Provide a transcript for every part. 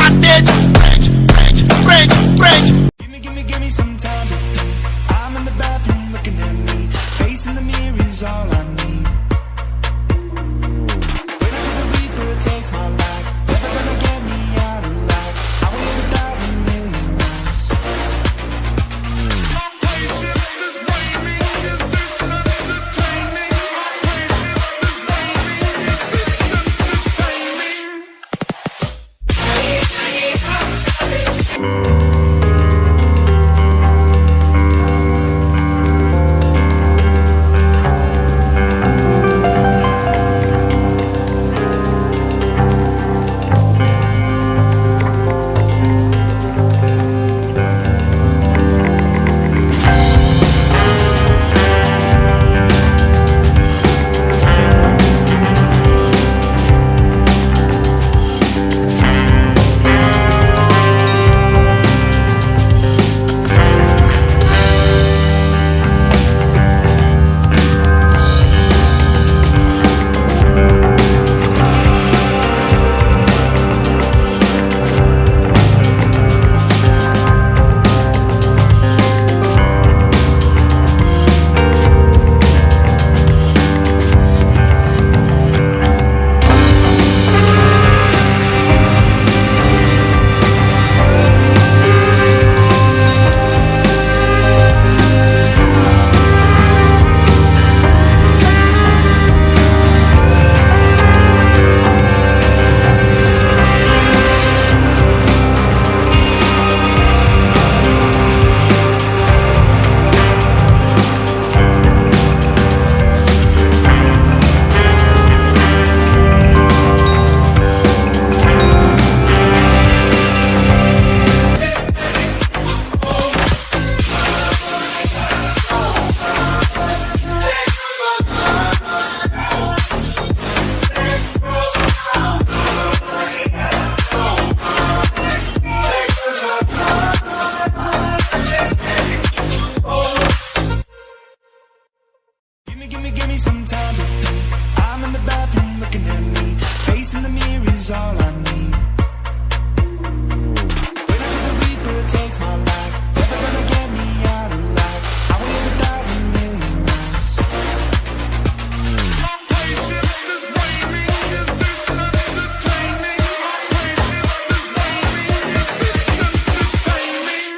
estratégia. Prende, prende, prende, prende. Give me some time to think. I'm in the bathroom looking at me. Facing the mirror is all I need. Waiting till the Reaper takes my life. Never gonna get me out of life. I will live 1,000 million lives. My patience is waning. Is this entertaining? My patience is waning. Is this entertaining? Give me some time to think. I'm in the bathroom looking at me. Facing the mirror is all I need. Waiting till the Reaper takes my life. Never gonna get me out of life. I will live 1,000 million lives. My patience is waning. Is this entertaining? My patience is waning. Is this entertaining?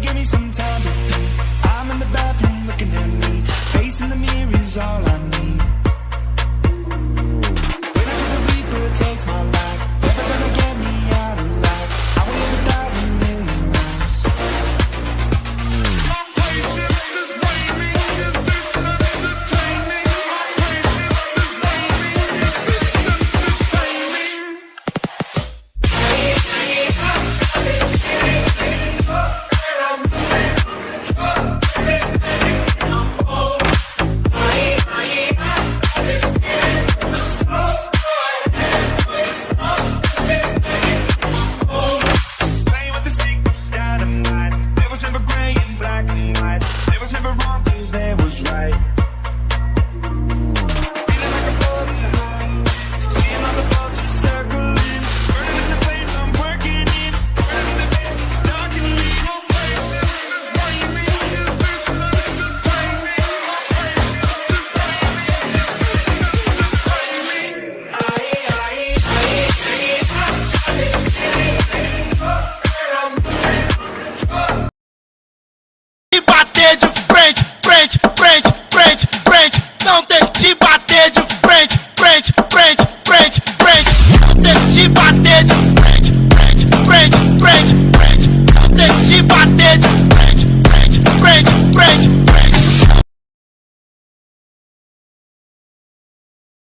Give me some time to think. I'm in the bathroom looking at me. Facing the mirror is all I